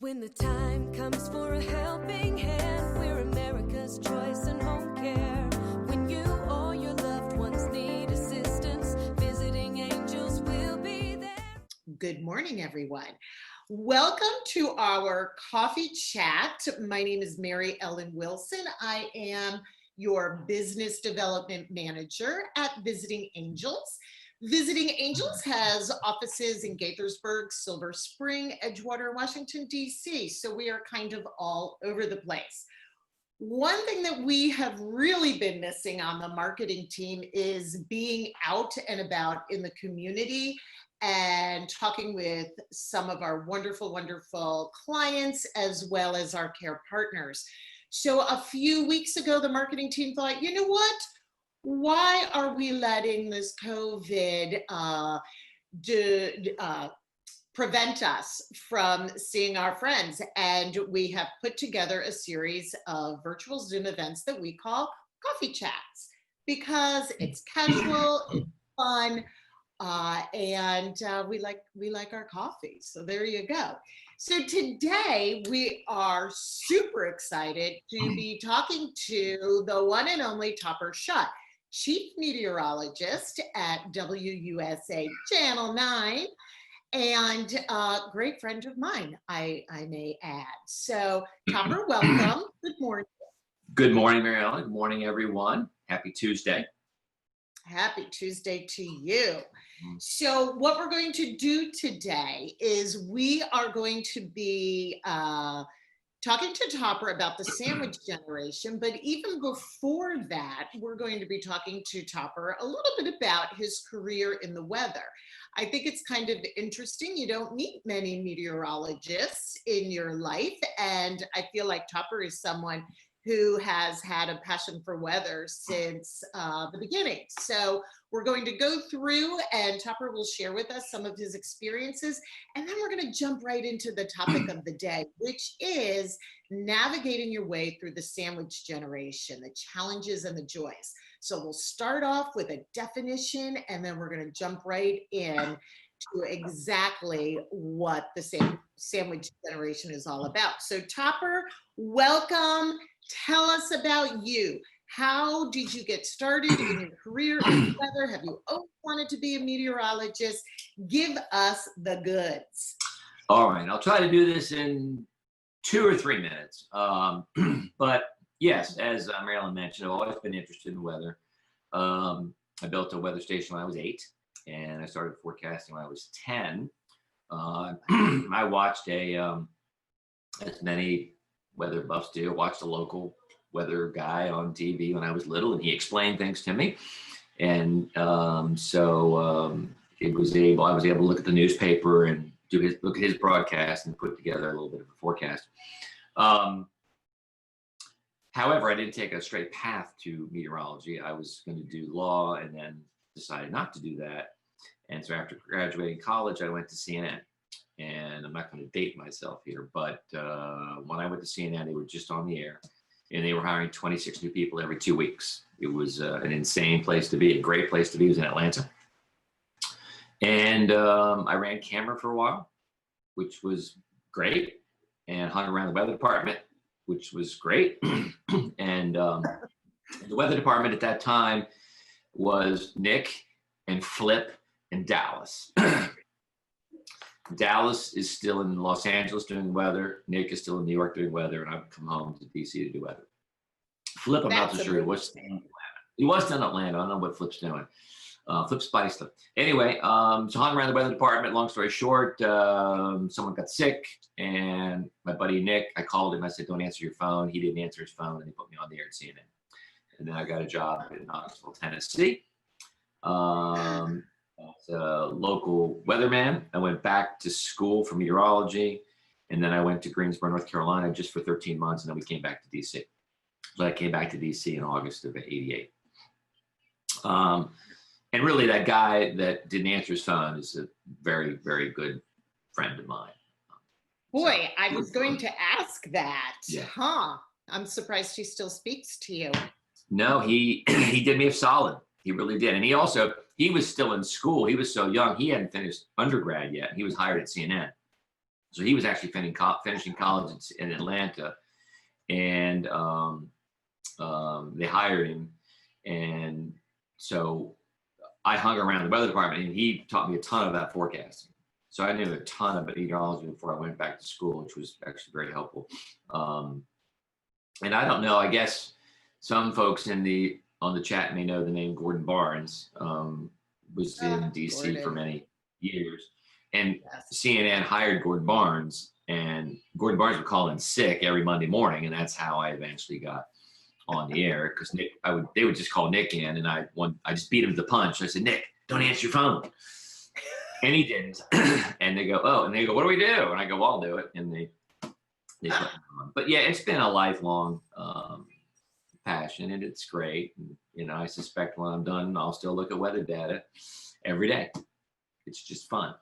When the time comes for a helping hand, we're America's choice in home care. When you or your loved ones need assistance, Visiting Angels will be there. Good morning, everyone. Welcome to our coffee chat. My name is Mary Ellen Wilson. I am your business development manager at Visiting Angels. Visiting Angels has offices in Gaithersburg, Silver Spring, Edgewater, Washington, D.C. So we are kind of all over the place. One thing that we have really been missing on the marketing team is being out and about in the community and talking with some of our wonderful, wonderful clients as well as our care partners. So a few weeks ago, the marketing team thought, you know what? Why are we letting this COVID prevent us from seeing our friends? And we have put together a series of virtual Zoom events that we call coffee chats because it's casual, it's fun, and we like our coffee. So there you go. So today we are super excited to be talking to the one and only Topper Shutt, Chief Meteorologist at WUSA Channel 9, and a great friend of mine, I may add. So Topper, welcome. Good morning. Good morning, Mary Ellen. Good morning, everyone. Happy Tuesday. Happy Tuesday to you. So what we're going to do today is we are going to be talking to Topper about the sandwich generation, but even before that, we're going to be talking to Topper a little bit about his career in the weather. I think it's kind of interesting. You don't meet many meteorologists in your life, and I feel like Topper is someone who has had a passion for weather since the beginning. So we're going to go through and Topper will share with us some of his experiences. And then we're going to jump right into the topic of the day, which is navigating your way through the sandwich generation, the challenges and the joys. So we'll start off with a definition, and then we're going to jump right in to exactly what the sandwich generation is all about. So Topper, welcome. Tell us about you. How did you get started in your career in weather? Have you always wanted to be a meteorologist? Give us the goods. All right, I'll try to do this in 2 or 3 minutes. But yes, as Mary Ellen mentioned, I've always been interested in weather. I built a weather station when I was 8, and I started forecasting when I was 10. I watched as many weather buffs do, watched a local weather guy on TV when I was little, and he explained things to me. And I was able to look at the newspaper and look at his broadcast and put together a little bit of a forecast. However, I didn't take a straight path to meteorology. I was going to do law and then decided not to do that. And so after graduating college, I went to CNN. And I'm not going to date myself here, but when I went to CNN, they were just on the air, and they were hiring 26 new people every 2 weeks. It was an insane place to be, a great place to be. It was in Atlanta. And I ran camera for a while, which was great, and hung around the weather department, which was great. And the weather department at that time was Nick and Flip and Dallas. Dallas is still in Los Angeles doing weather. Nick is still in New York doing weather, and I've come home to DC to do weather. Flip, I'm not so sure. He was still in Atlanta. He was still in Atlanta. I don't know what Flip's doing. Flip's Spiceless. Anyway, so hung around the weather department. Long story short, someone got sick, and my buddy Nick, I called him. I said, "Don't answer your phone." He didn't answer his phone, and he put me on the air at CNN. And then I got a job in Knoxville, Tennessee. As a local weatherman. I went back to school for meteorology, and then I went to Greensboro, North Carolina, just for 13 months, and then we came back to DC. So I came back to DC in August of '88. And really, that guy that didn't answer his phone is a very, very good friend of mine. Boy, I was going to ask that. Yeah. Huh. I'm surprised he still speaks to you. No, he did me a solid. He really did. And he was still in school. He was so young. He hadn't finished undergrad yet. He was hired at CNN. So he was actually finishing college in Atlanta, and they hired him. And so I hung around the weather department, and he taught me a ton about forecasting. So I knew a ton about meteorology before I went back to school, which was actually very helpful. And I don't know, I guess some folks on the chat may know the name Gordon Barnes. Was in DC for many years. And CNN hired Gordon Barnes, and Gordon Barnes would call in sick every Monday morning, and that's how I eventually got on the air, because they would just call Nick in, and I just beat him to the punch. I said, Nick, don't answer your phone. And he didn't. And they go, oh, and they go, what do we do? And I go, well, I'll do it. And they put me on. But yeah, it's been a lifelong passion, and it's great. And, you know, I suspect when I'm done, I'll still look at weather data every day. It's just fun.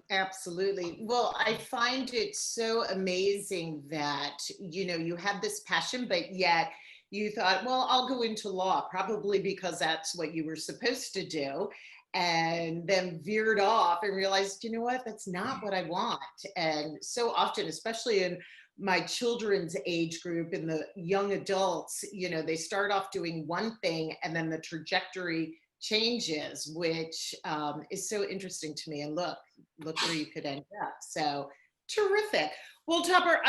Absolutely. Well, I find it so amazing that, you know, you have this passion, but yet you thought, well, I'll go into law, probably because that's what you were supposed to do, and then veered off and realized, you know what, that's not what I want. And so often, especially in my children's age group, in the young adults, you know, they start off doing one thing and then the trajectory changes, which is so interesting to me. And look where you could end up. So terrific. Well, Topper,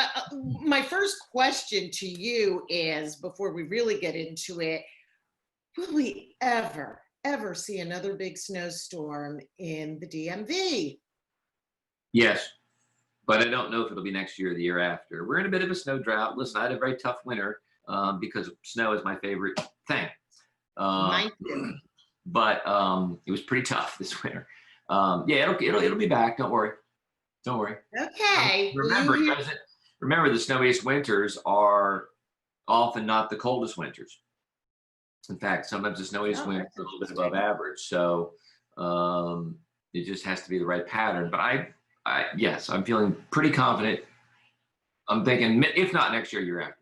my first question to you is, before we really get into it, will we ever see another big snowstorm in the DMV? Yes, but I don't know if it'll be next year or the year after. We're in a bit of a snow drought. Listen, I had a very tough winter because snow is my favorite thing. Mine too. But it was pretty tough this winter. Yeah, it'll be back. Don't worry. Okay. Remember, the snowiest winters are often not the coldest winters. In fact, sometimes the snowiest winter is a little bit above average. So it just has to be the right pattern. But yes, I'm feeling pretty confident. I'm thinking, if not next year, year after.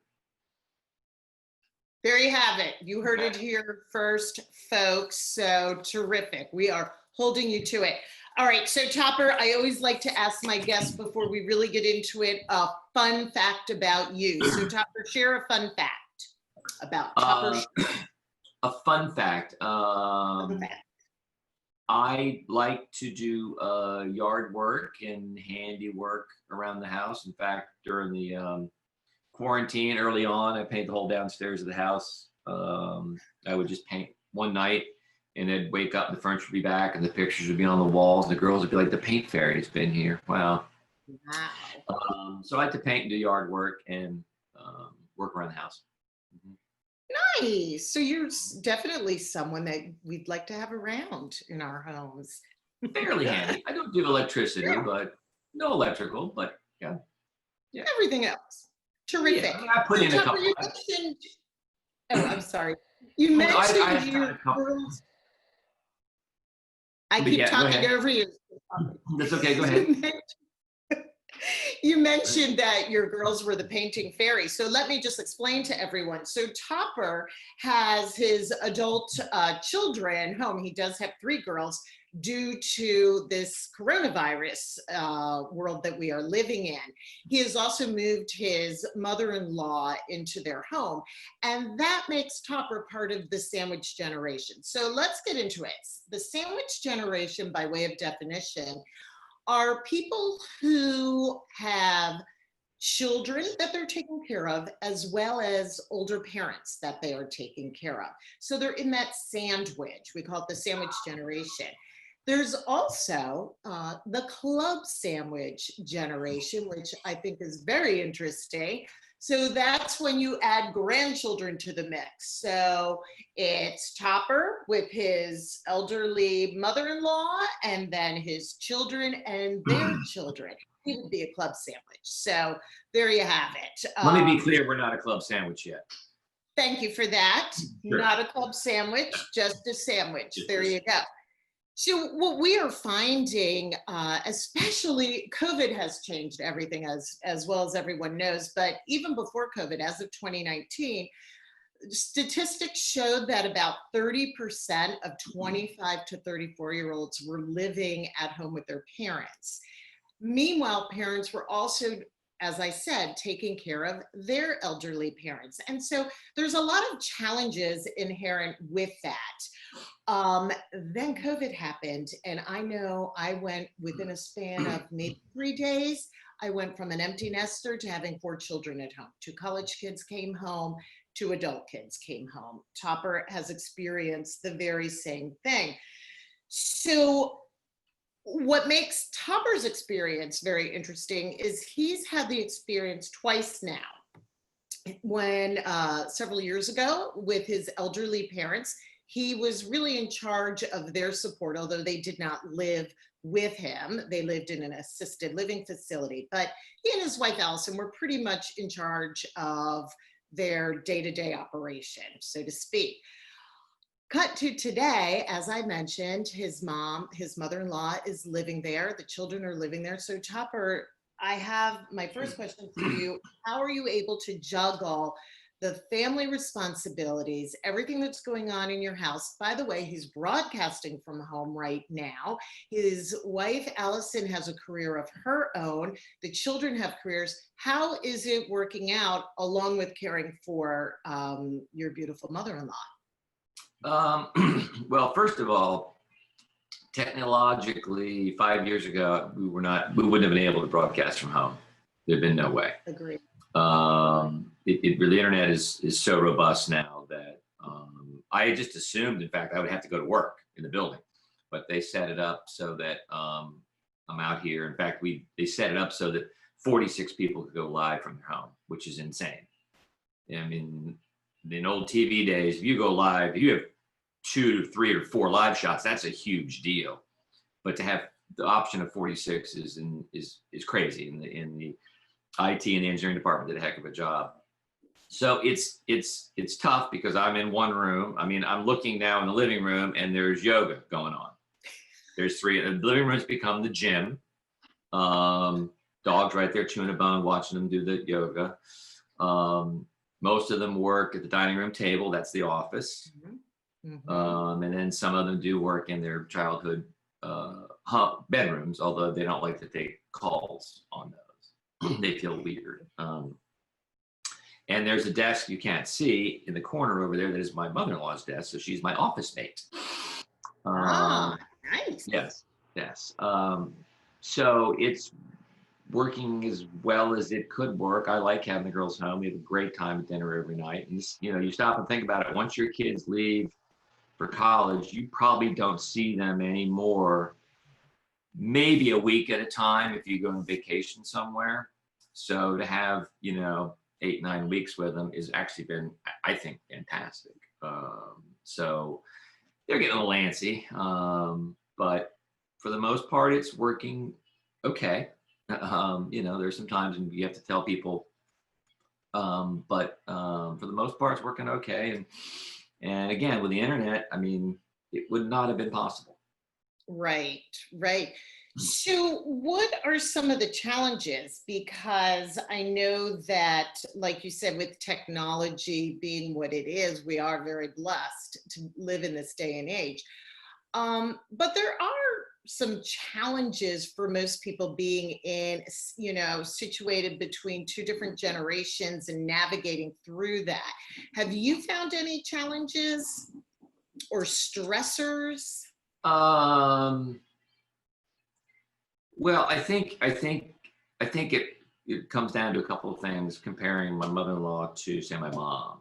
There you have it. You heard it here first, folks. So terrific. We are holding you to it. All right. So Topper, I always like to ask my guests before we really get into it, a fun fact about you. So Topper, share a fun fact about Topper. A fun fact. I like to do yard work and handiwork around the house. In fact, during the quarantine early on, I painted the whole downstairs of the house. I would just paint one night, and I'd wake up and the furniture would be back and the pictures would be on the walls, and the girls would be like, the paint fairy's been here. Wow. So I like to paint and do yard work and work around the house. Nice. So you're definitely someone that we'd like to have around in our homes. Fairly handy. I don't do electricity, but no electrical, but yeah. Everything else. Terrific. Yeah, I put in a couple. I'm sorry. You mentioned your girls. I keep talking over you. That's okay. Go ahead. You mentioned that your girls were the painting fairy. So let me just explain to everyone. So Topper has his adult children home. He does have 3 girls due to this coronavirus world that we are living in. He has also moved his mother-in-law into their home, and that makes Topper part of the sandwich generation. So let's get into it. The sandwich generation, by way of definition, are people who have children that they're taking care of, as well as older parents that they are taking care of. So they're in that sandwich. We call it the sandwich generation. There's also the club sandwich generation, which I think is very interesting. So that's when you add grandchildren to the mix. So it's Topper with his elderly mother-in-law, and then his children and their children. It would be a club sandwich. So there you have it. Let me be clear, we're not a club sandwich yet. Thank you for that. Sure. Not a club sandwich, just a sandwich. There you go. So what we are finding, especially COVID has changed everything, as well as everyone knows, but even before COVID, as of 2019, statistics showed that about 30% of 25 to 34-year-olds were living at home with their parents. Meanwhile, parents were also, as I said, taking care of their elderly parents. And so there's a lot of challenges inherent with that. Then COVID happened, and I know I went within a span of maybe 3 days. I went from an empty nester to having 4 children at home. 2 college kids came home, 2 adult kids came home. Topper has experienced the very same thing. So what makes Topper's experience very interesting is he's had the experience twice now. When several years ago with his elderly parents, he was really in charge of their support, although they did not live with him. They lived in an assisted living facility, but he and his wife Allison were pretty much in charge of their day-to-day operation, so to speak. Cut to today, as I mentioned, his mother-in-law is living there. The children are living there. So Topper, I have my first question for you. How are you able to juggle the family responsibilities, everything that's going on in your house? By the way, he's broadcasting from home right now. His wife, Allison, has a career of her own. The children have careers. How is it working out along with caring for your beautiful mother-in-law? Well, first of all, technologically, 5 years ago, we wouldn't have been able to broadcast from home. There'd been no way. Agreed. The internet is so robust now that I just assumed, in fact, I would have to go to work in the building, but they set it up so that I'm out here. In fact, they set it up so that 46 people could go live from their home, which is insane. I mean, in old TV days, if you go live, you have 2 to 3 or 4 live shots. That's a huge deal. But to have the option of 46 is crazy. In the IT and the engineering department did a heck of a job. So it's tough because I'm in one room. I mean, I'm looking now in the living room and there's yoga going on. There's 3. The living room's become the gym. Dogs right there chewing a bone, watching them do the yoga. Most of them work at the dining room table. That's the office. And then some of them do work in their childhood bedrooms, although they don't like to take calls on those. They feel weird. And there's a desk you can't see in the corner over there that is my mother-in-law's desk, so she's my office mate. Nice. Yes. So it's working as well as it could work. I like having the girls home. We have a great time at dinner every night. And you stop and think about it. Once your kids leave for college, you probably don't see them anymore, maybe a week at a time if you go on vacation somewhere. So to have, 8-9 weeks with them has actually been, I think, fantastic. So they're getting a little antsy, but for the most part, it's working okay. There's some times when you have to tell people, but for the most part, it's working okay. And again, with the internet, I mean, it would not have been possible. Right. So what are some of the challenges? Because I know that, like you said, with technology being what it is, we are very blessed to live in this day and age. But there are some challenges for most people being in, situated between 2 different generations and navigating through that. Have you found any challenges or stressors? Well, I think it comes down to a couple of things comparing my mother-in-law to, say, my mom.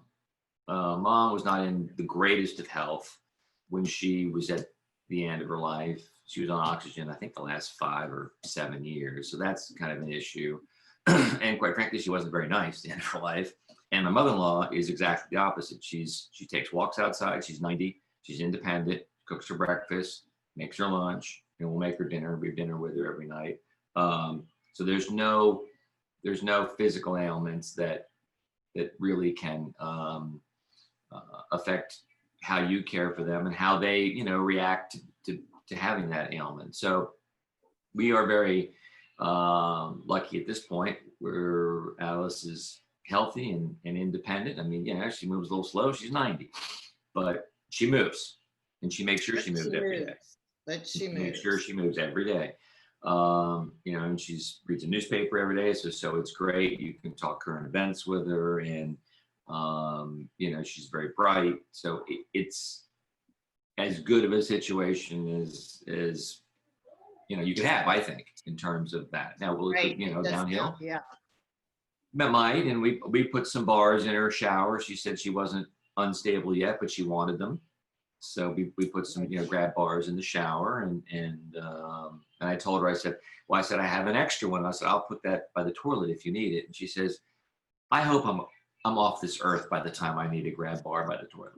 Mom was not in the greatest of health when she was at the end of her life. She was on oxygen, I think, the last 5 or 7 years. So that's kind of an issue. And quite frankly, she wasn't very nice at the end of her life. And my mother-in-law is exactly the opposite. She takes walks outside. She's 90. She's independent, cooks her breakfast, makes her lunch, and we'll make her dinner. We have dinner with her every night. So there's no physical ailments that really can affect how you care for them and how they, react to having that ailment. So we are very lucky at this point where Alice is healthy and independent. I mean, she moves a little slow. She's 90, but she moves, and she makes sure she moves every day. But she moves. Make sure she moves every day. You know, and she's reads a newspaper every day, so it's great. You can talk current events with her, and you know, she's very bright. So it's as good of a situation as you know you could have, I think, in terms of that. Now, will it, Right. you It know, does sound, downhill? yeah. Might, and we put some bars in her shower. She said she wasn't unstable yet, but she wanted them. So we put some, you know, grab bars in the shower, and I told her, I said, well, I said, I have an extra one. I said, I'll put that by the toilet if you need it. And she says, I hope I'm off this earth by the time I need a grab bar by the toilet.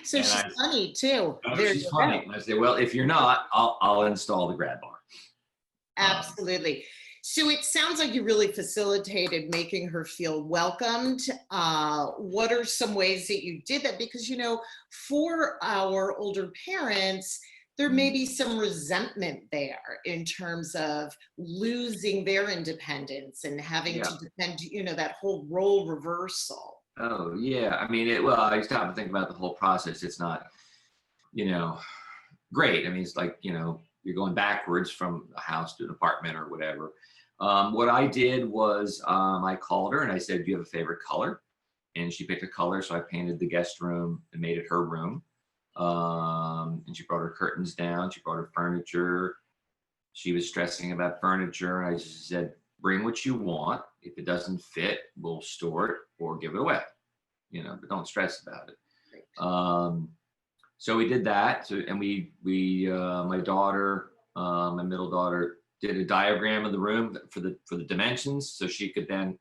So And she's funny too. oh, There she's you funny. go. And I said, well, if you're not, I'll install the grab bar. Absolutely. So it sounds like you really facilitated making her feel welcomed. What are some ways that you did that? Because, you know, for our older parents, there may be some resentment there in terms of losing their independence and having Yeah. to depend, you know, that whole role reversal. Oh yeah. I mean, well, I stop and think about the whole process. It's not, you know, great. I mean, it's like, you know, you're going backwards from a house to an apartment or whatever. What I did was I called her and I said, do you have a favorite color? And she picked a color. So I painted the guest room and made it her room. And she brought her curtains down. She brought her furniture. She was stressing about furniture. I just said, bring what you want. If it doesn't fit, we'll store it or give it away, you know, but don't stress about it. So we did that. So, and my daughter, my middle daughter, did a diagram of the room for the dimensions, so she could then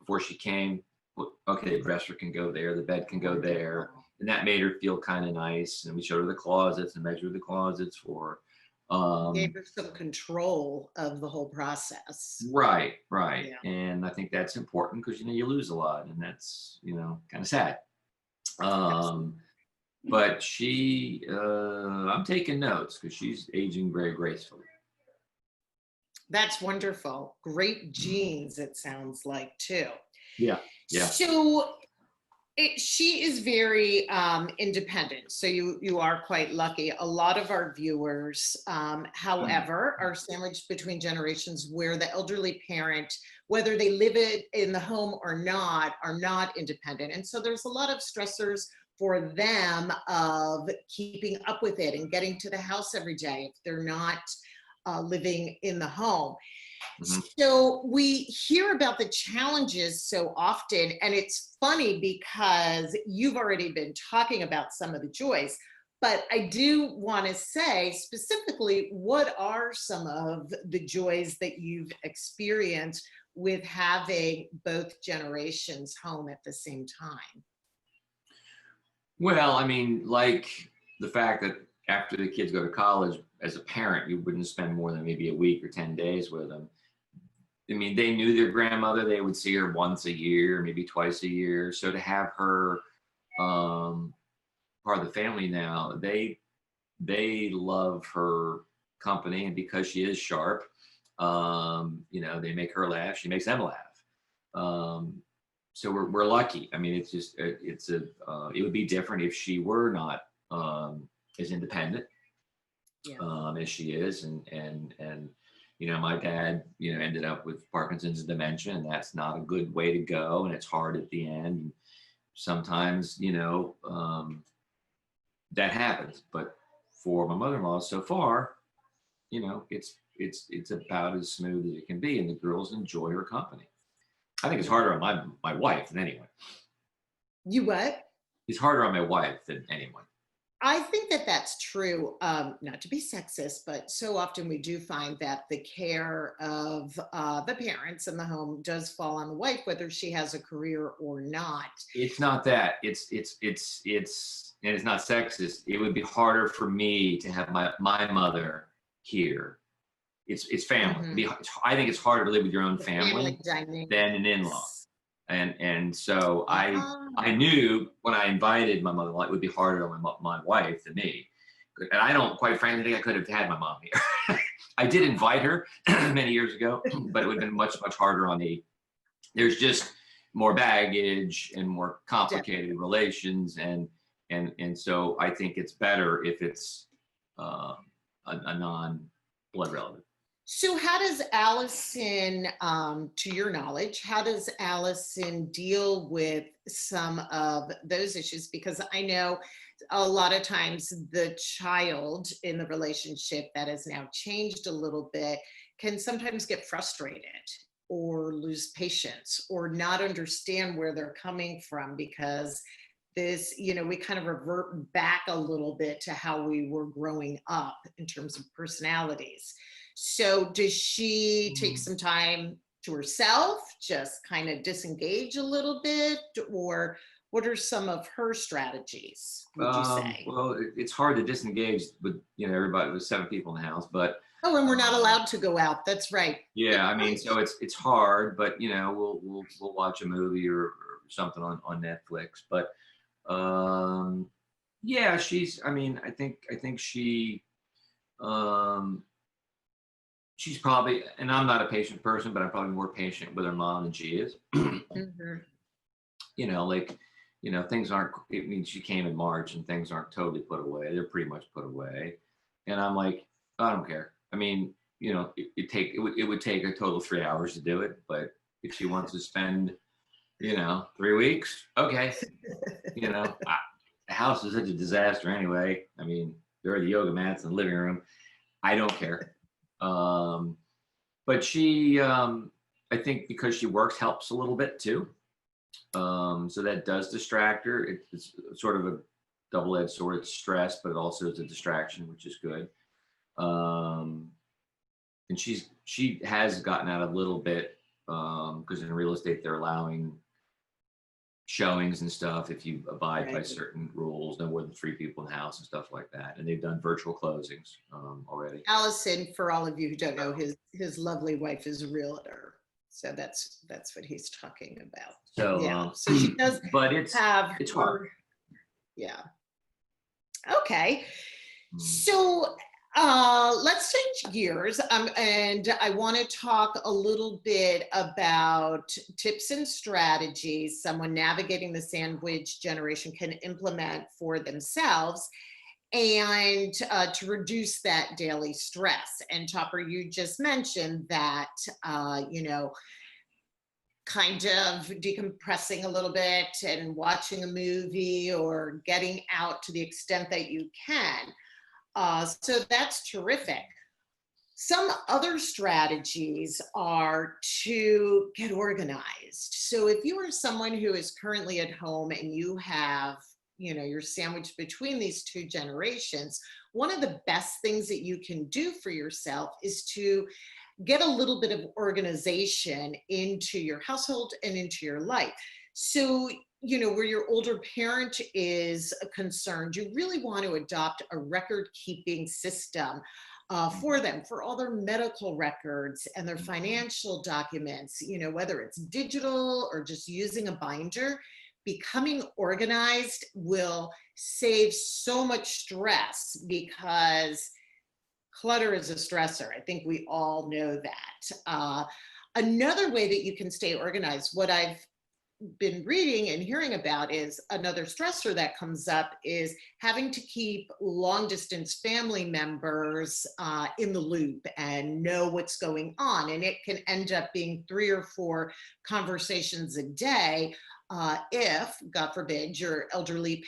before she came, okay, the dresser can go there, the bed can go there, and that made her feel kind of nice. And we showed her the closets and measured the closets for. Gave her some control of the whole process. Right. Yeah. And I think that's important because, you know, you lose a lot, and that's, you know, kind of sad. But I'm taking notes because she's aging very gracefully. That's wonderful. Great genes, it sounds like, too. Yeah. So she is very independent. So you are quite lucky. A lot of our viewers, however, are sandwiched between generations where the elderly parent, whether they live in the home or not, are not independent. And so there's a lot of stressors for them of keeping up with it and getting to the house every day if they're not living in the home. So we hear about the challenges so often, and it's funny because you've already been talking about some of the joys, but I do want to say specifically, what are some of the joys that you've experienced with having both generations home at the same time? Well, I mean, like the fact that after the kids go to college, as a parent, you wouldn't spend more than maybe a week or 10 days with them. I mean, they knew their grandmother. They would see her once a year, maybe twice a year. So to have her part of the family now, they love her company, and because she is sharp, you know, they make her laugh. She makes them laugh. So we're lucky. I mean, it's just it would be different if she were not as independent as she is, and you know, my dad, you know, ended up with Parkinson's and dementia, and that's not a good way to go, and it's hard at the end. And sometimes, you know, that happens. But for my mother-in-law, so far, you know, it's about as smooth as it can be, and the girls enjoy her company. I think it's harder on my wife than anyone. You what? It's harder on my wife than anyone. I think that that's true, not to be sexist, but so often we do find that the care of the parents in the home does fall on the wife, whether she has a career or not. It's not that. It's and it's not sexist. It would be harder for me to have my mother here. It's family. I think it's harder to live with your own family than an in-law. And so I knew when I invited my mother-in-law, it would be harder on my wife than me. And I don't, quite frankly, think I could have had my mom here. I did invite her many years ago, but it would have been much harder on me. There's just more baggage and more complicated relations, and so I think it's better if it's a non-blood relative. So how does Allison, to your knowledge, how does Allison deal with some of those issues? Because I know a lot of times the child in the relationship that has now changed a little bit can sometimes get frustrated or lose patience or not understand where they're coming from, because this, we kind of revert back a little bit to how we were growing up in terms of personalities. So does she take some time to herself, just kind of disengage a little bit, or what are some of her strategies, would you say? Well, it's hard to disengage with, everybody with 7 people in the house, but Oh, and we're not allowed to go out. That's right. yeah, I mean, so it's hard, but we'll watch a movie or something on Netflix. But yeah, I think she's probably, and I'm not a patient person, but I'm probably more patient with her mom than she is. Mhm. Things aren't, I mean, she came in March and things aren't totally put away. They're pretty much put away. And I'm like, I don't care. I mean, it would take a total of 3 hours to do it. But if she wants to spend, 3 weeks, okay. The house is such a disaster anyway. I mean, there are the yoga mats in the living room. I don't care. But she, I think because she works helps a little bit too. So that does distract her. It's sort of a double-edged sword. It's stress, but it also is a distraction, which is good. And she has gotten out a little bit, because in real estate they're allowing showings and stuff if you abide by certain rules, no more than 3 people in the house and stuff like that. And they've done virtual closings already. Allison, for all of you who don't know, his lovely wife is a realtor. So that's what he's talking about. So yeah. So she does, but it's hard. Yeah. Okay. So let's change gears, and I want to talk a little bit about tips and strategies someone navigating the sandwich generation can implement for themselves and to reduce that daily stress. And Topper, you just mentioned that, kind of decompressing a little bit and watching a movie or getting out to the extent that you can. So that's terrific. Some other strategies are to get organized. So if you are someone who is currently at home and you have, you're sandwiched between these 2 generations, one of the best things that you can do for yourself is to get a little bit of organization into your household and into your life. So, where your older parent is concerned, you really want to adopt a record-keeping system for them, for all their medical records and their financial documents, whether it's digital or just using a binder. Becoming organized will save so much stress, because clutter is a stressor. I think we all know that. Another way that you can stay organized, what I've been reading and hearing about, is another stressor that comes up is having to keep long distance family members in the loop and know what's going on. And it can end up being 3 or 4 conversations a day if, God forbid, your elderly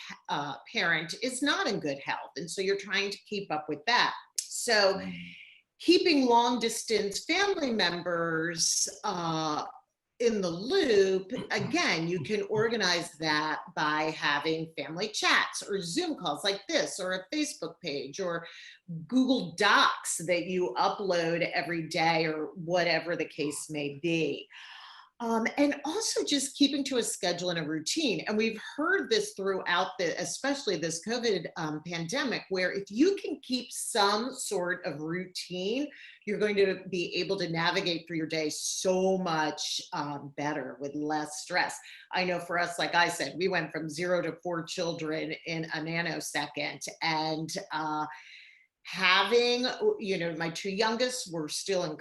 parent is not in good health. And so you're trying to keep up with that. So keeping long distance family members in the loop, again, you can organize that by having family chats or Zoom calls like this, or a Facebook page, or Google Docs that you upload every day, or whatever the case may be. And also just keeping to a schedule and a routine. And we've heard this throughout especially this COVID pandemic, where if you can keep some sort of routine, you're going to be able to navigate through your day so much better with less stress. I know for us, like I said, we went from 0 to 4 children in a nanosecond, and having, my 2 youngest were still in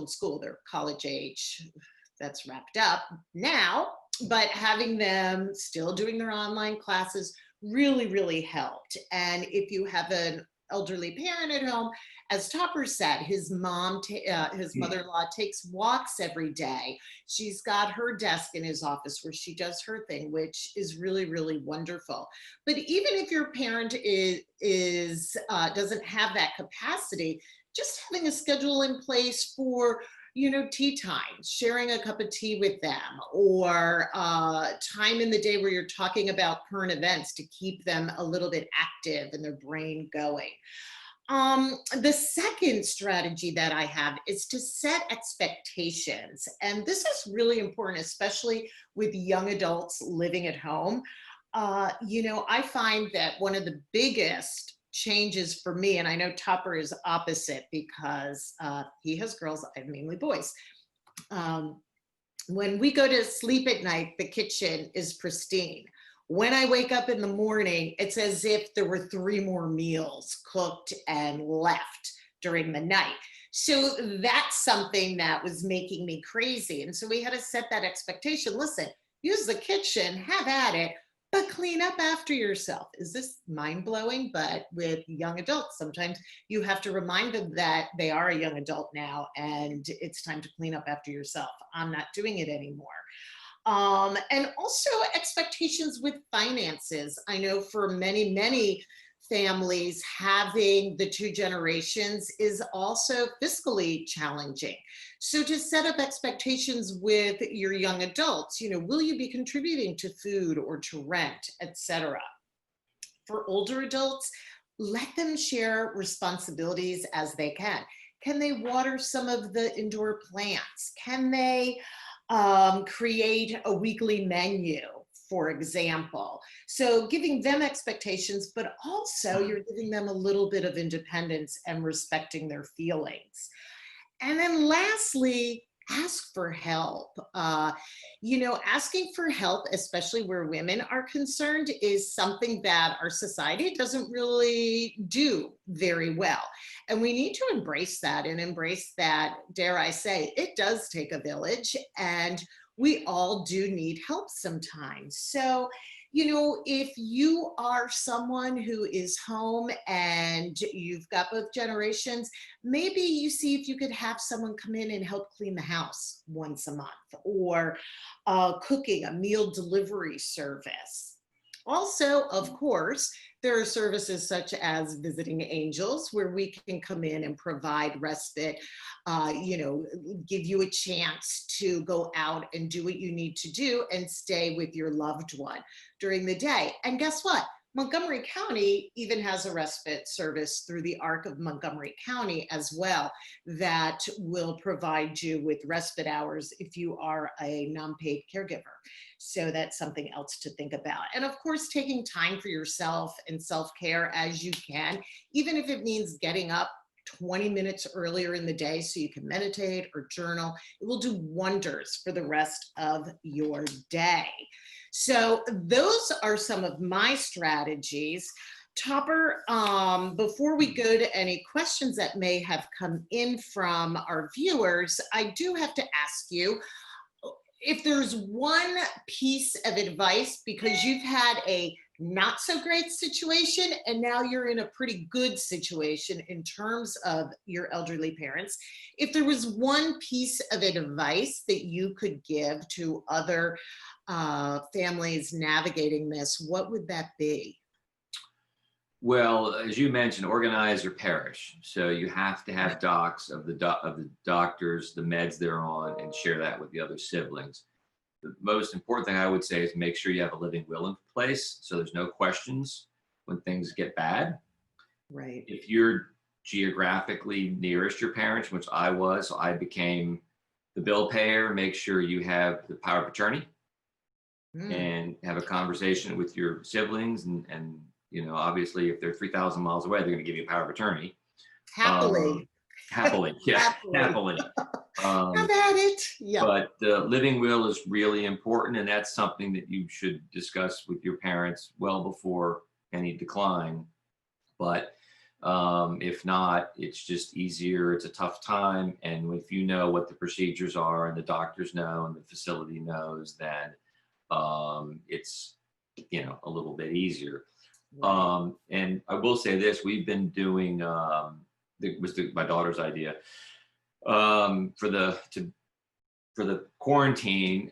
school, they're college age. That's wrapped up now, but having them still doing their online classes really, really helped. And if you have an elderly parent at home, as Topper said, his mother-in-law takes walks every day. She's got her desk in his office where she does her thing, which is really, really wonderful. But even if your parent doesn't have that capacity, just having a schedule in place for tea time, sharing a cup of tea with them, or time in the day where you're talking about current events to keep them a little bit active and their brain going. The second strategy that I have is to set expectations. And this is really important, especially with young adults living at home. I find that one of the biggest changes for me, and I know Topper is opposite because he has girls, I have mainly boys. When we go to sleep at night, the kitchen is pristine. When I wake up in the morning, it's as if there were 3 more meals cooked and left during the night. So that's something that was making me crazy. And so we had to set that expectation. Listen, use the kitchen, have at it, but clean up after yourself. Is this mind-blowing? But with young adults, sometimes you have to remind them that they are a young adult now and it's time to clean up after yourself. I'm not doing it anymore. And also expectations with finances. I know for many, many families, having the 2 generations is also fiscally challenging. So to set up expectations with your young adults, will you be contributing to food or to rent, etc. For older adults, let them share responsibilities as they can. Can they water some of the indoor plants? Can they create a weekly menu, for example? So giving them expectations, but also you're giving them a little bit of independence and respecting their feelings. And then lastly, ask for help. Asking for help, especially where women are concerned, is something that our society doesn't really do very well. And we need to embrace that dare I say, it does take a village, and we all do need help sometimes. So, if you are someone who is home and you've got both generations, maybe you see if you could have someone come in and help clean the house once a month, or cooking, a meal delivery service. Also, of course, there are services such as visiting angels, where we can come in and provide respite, give you a chance to go out and do what you need to do and stay with your loved one during the day. And guess what? Montgomery County even has a respite service through the ARC of Montgomery County as well, that will provide you with respite hours if you are a non-paid caregiver. So that's something else to think about. And of course, taking time for yourself and self-care as you can, even if it means getting up 20 minutes earlier in the day so you can meditate or journal, it will do wonders for the rest of your day. So those are some of my strategies. Topper, before we go to any questions that may have come in from our viewers, I do have to ask you if there's one piece of advice, because you've had a not so great situation and now you're in a pretty good situation in terms of your elderly parents. If there was one piece of advice that you could give to other families navigating this, what would that be? Well, as you mentioned, organize your parish. So you have to have docs of the doctors, the meds they're on, and share that with the other siblings. The most important thing I would say is make sure you have a living will in place, so there's no questions when things get bad. Right. If you're geographically nearest your parents, which I was, so I became the bill payer. Make sure you have the power of attorney and have a conversation with your siblings, and obviously if they're 3,000 miles away, they're going to give you a power of attorney. Happily. Yeah, happily. Have at it. Yeah. But the living will is really important, and that's something that you should discuss with your parents well before any decline. But if not, it's just easier. It's a tough time, and if you know what the procedures are, and the doctors know, and the facility knows, then it's a little bit easier. Right. And I will say this: we've been doing. My daughter's idea for the quarantine.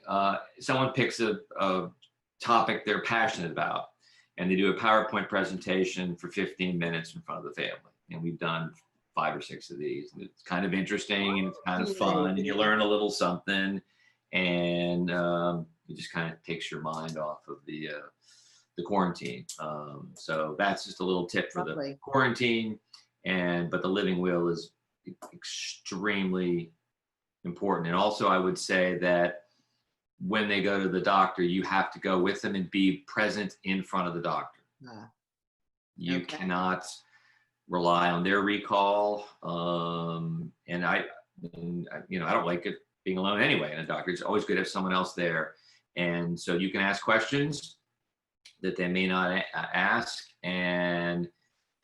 Someone picks a topic they're passionate about, and they do a PowerPoint presentation for 15 minutes in front of the family. And we've done 5 or 6 of these, and it's kind of interesting and it's kind of fun, and you learn a little something, and it just kind of takes your mind off of the quarantine. So that's just a little tip for the quarantine. But the living will is extremely important. And also, I would say that when they go to the doctor, you have to go with them and be present in front of the doctor. You cannot rely on their recall. And I don't like it being alone anyway in a doctor. It's always good to have someone else there. And so you can ask questions that they may not ask. And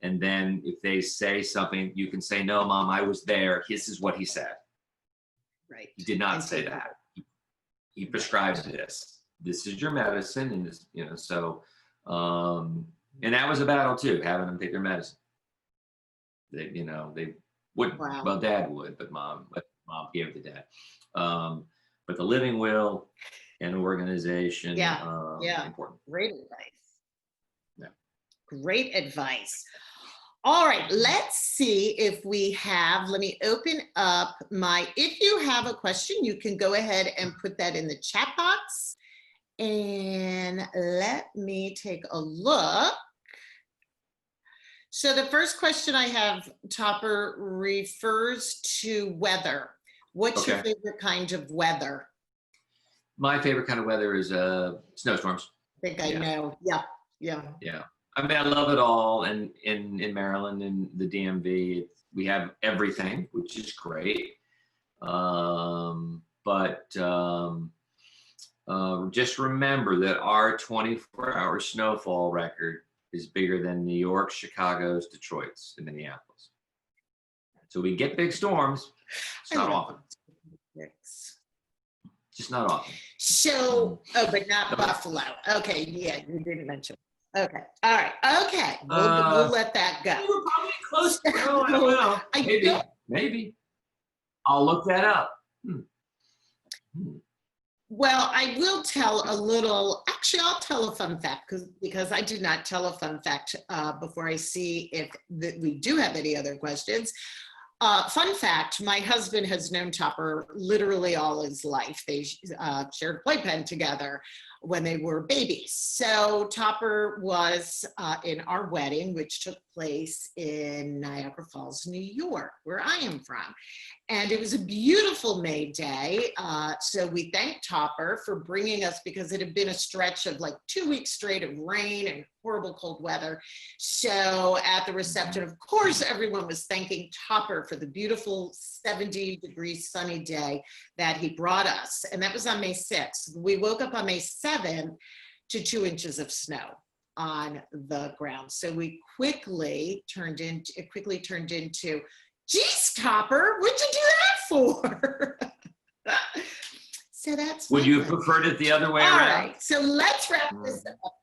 then if they say something, you can say, no, Mom, I was there. This is what he said. Right. He did not say that. He prescribes this. This is your medicine. And this, so, and that was a battle too, having them take their medicine. They wouldn't, well, Dad would, but Mom gave it to Dad. But the living will and organization, important. Great advice. Yeah. Great advice. All right, let's see if we have, let me open up if you have a question, you can go ahead and put that in the chat box. And let me take a look. So the first question I have, Topper, refers to weather. What's your favorite kind of weather? My favorite kind of weather is snowstorms. I think I know. Yeah. I mean, I love it all. And in Maryland and the DMV, we have everything, which is great. But just remember that our 24-hour snowfall record is bigger than New York, Chicago's, Detroit's, and Minneapolis. So we get big storms. It's not often. Just not often. So, but not Buffalo. Okay, yeah, you didn't mention. Okay, all right, okay. We'll let that go. We were probably close. No, I don't know. Maybe. I'll look that up. Well, I will tell actually, I'll tell a fun fact because I did not tell a fun fact before I see if we do have any other questions. Fun fact, my husband has known Topper literally all his life. They shared a playpen together when they were babies. So Topper was in our wedding, which took place in Niagara Falls, New York, where I am from. And it was a beautiful May day. So we thank Topper for bringing us, because it had been a stretch of like 2 weeks straight of rain and horrible cold weather. So at the reception, of course, everyone was thanking Topper for the beautiful 70-degree sunny day that he brought us. And that was on May 6th. We woke up on May 7th to 2 inches of snow on the ground. So it quickly turned into, geez, Topper, what'd you do that for? So that's Would you have preferred it the other way around? All right, so let's wrap this up.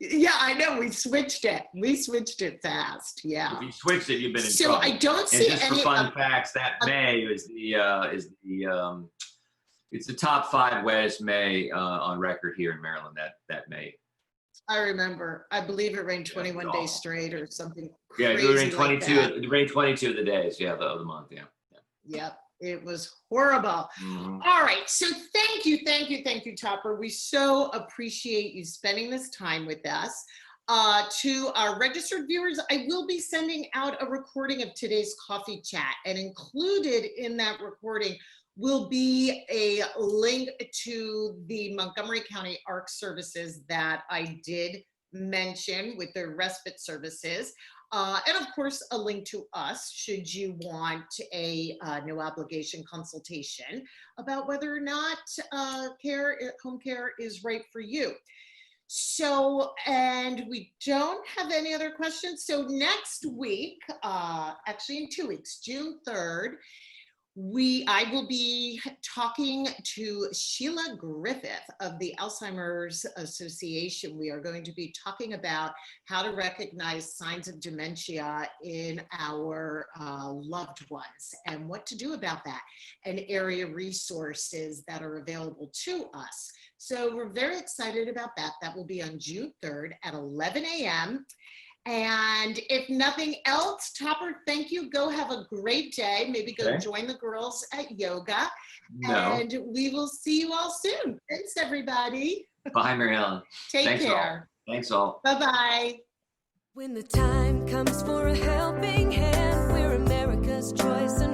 Yeah, I know, we switched it. We switched it fast, yeah. If you switched it, you've been in trouble. So I don't see any. And just for fun facts, that May is it's the top 5 wettest May on record here in Maryland. That May. I remember. I believe it rained 21 days straight or something crazy. Yeah, it rained 22. Like it rained 22 of the days. Yeah, of the month. Yeah. Yep. It was horrible. All right. So thank you, Topper. We so appreciate you spending this time with us. To our registered viewers, I will be sending out a recording of today's coffee chat, and included in that recording will be a link to the Montgomery County ARC services that I did mention with their respite services. And of course, a link to us should you want a no obligation consultation about whether or not home care is right for you. So, and we don't have any other questions. So next week, actually in 2 weeks, June 3rd, I will be talking to Sheila Griffith of the Alzheimer's Association. We are going to be talking about how to recognize signs of dementia in our loved ones and what to do about that, and area resources that are available to us. So we're very excited about that. That will be on June 3rd at 11 a.m. And if nothing else, Topper, thank you. Go have a great day. Maybe go join the girls at yoga. No. And we will see you all soon. Thanks, everybody. Bye, Mary Ellen. Take care. Thanks all. Bye-bye. When the time comes for a helping hand, we're America's choice and